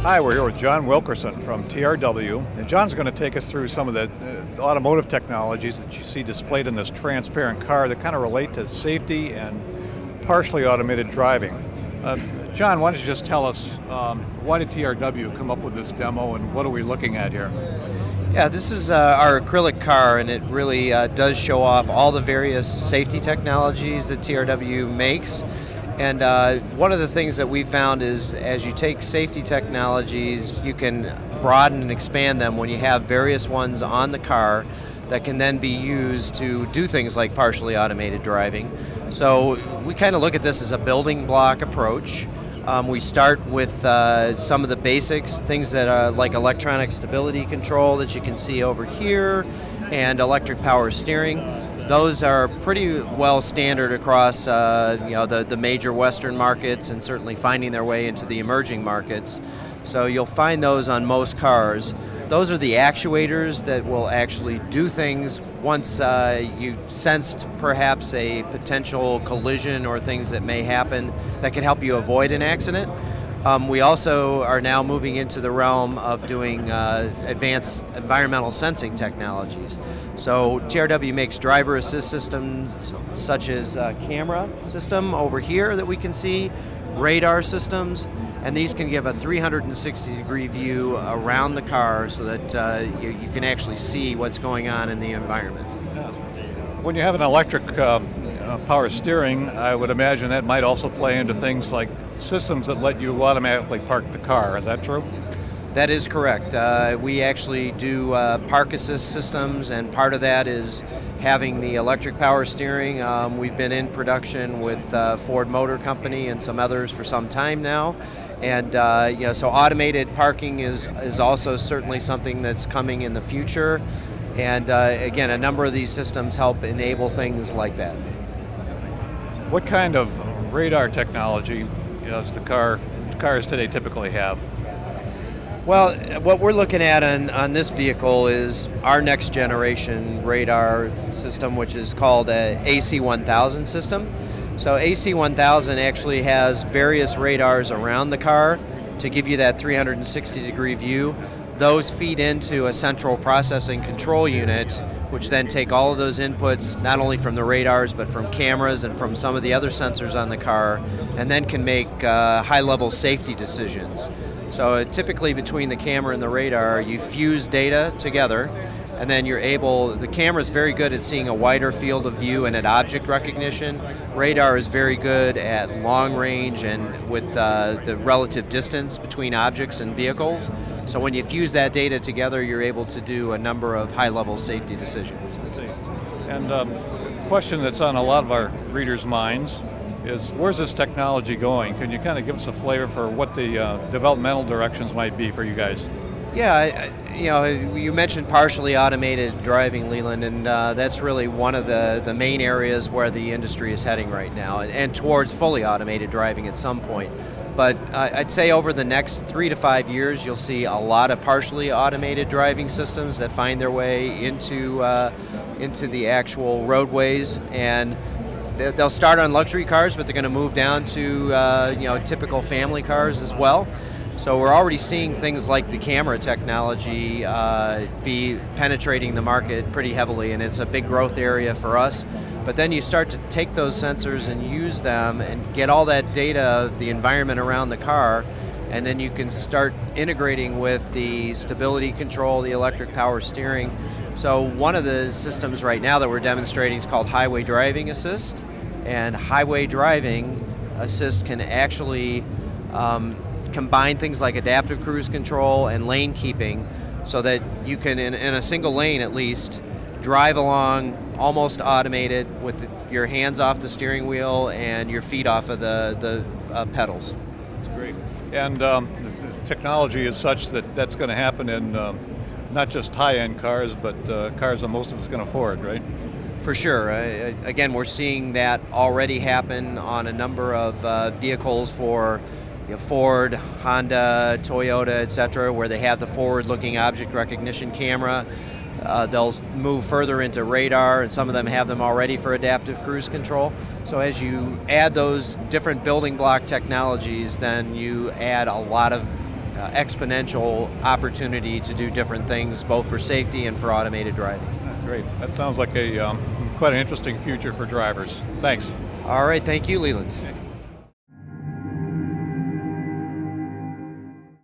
Hi, we're here with John Wilkerson from TRW, and John's going to take us through some of the automotive technologies that you see displayed in this transparent car that kind of relate to safety and partially automated driving. John, why don't you just tell us why did TRW come up with this demo and what are we looking at here? Yeah, this is our acrylic car, and it really does show off all the various safety technologies that TRW makes. And one of the things that we found is as you take safety technologies, you can broaden and expand them when you have various ones on the car that can then be used to do things like partially automated driving. So we kind of look at this as a building block approach. We start with some of the basics, things that are like electronic stability control that you can see over here, and electric power steering. Those are pretty well standard across the major Western markets and certainly finding their way into the emerging markets. So you'll find those on most cars. Those are the actuators that will actually do things once you sensed perhaps a potential collision or things that may happen that can help you avoid an accident. We also are now moving into the realm of doing advanced environmental sensing technologies. So TRW makes driver assist systems such as a camera system over here that we can see, radar systems, and these can give a 360-degree view around the car so that you can actually see what's going on in the environment. When you have an electric power steering, I would imagine that might also play into things like systems that let you automatically park the car. Is that true? That is correct. We actually do park assist systems, and part of that is having the electric power steering. We've been in production with Ford Motor Company and some others for some time now, and so automated parking is also certainly something that's coming in the future. And again, a number of these systems help enable things like that. What kind of radar technology does the cars today typically have? Well, what we're looking at on this vehicle is our next generation radar system, which is called a AC1000 system. So AC1000 actually has various radars around the car to give you that 360-degree view. Those feed into a central processing control unit, which then take all of those inputs, not only from the radars, but from cameras and from some of the other sensors on the car, and then can make high-level safety decisions. So typically between the camera and the radar, you fuse data together, and then the camera is very good at seeing a wider field of view and at object recognition. Radar is very good at long range and with the relative distance between objects and vehicles. So when you fuse that data together, you're able to do a number of high-level safety decisions. And a question that's on a lot of our readers' minds is, where's this technology going? Can you kind of give us a flavor for what the developmental directions might be for you guys? Yeah, you mentioned partially automated driving, Leland, and that's really one of the main areas where the industry is heading right now, and towards fully automated driving at some point. But I'd say over the next 3 to 5 years, you'll see a lot of partially automated driving systems that find their way into the actual roadways, and they'll start on luxury cars, but they're going to move down to typical family cars as well. So we're already seeing things like the camera technology be penetrating the market pretty heavily, and it's a big growth area for us. But then you start to take those sensors and use them and get all that data of the environment around the car, and then you can start integrating with the stability control, the electric power steering. So one of the systems right now that we're demonstrating is called Highway Driving Assist, and Highway Driving Assist can actually combine things like adaptive cruise control and lane keeping so that you can, in a single lane at least, drive along almost automated with your hands off the steering wheel and your feet off of the pedals. That's great. And the technology is such that that's going to happen in not just high-end cars, but cars that most of us can afford, right? For sure. Again, we're seeing that already happen on a number of vehicles for Ford, Honda, Toyota, etc., where they have the forward-looking object recognition camera. They'll move further into radar, and some of them have them already for adaptive cruise control. So as you add those different building block technologies, then you add a lot of exponential opportunity to do different things, both for safety and for automated driving. Great. That sounds like a quite an interesting future for drivers. Thanks. All right, thank you, Leland. Okay.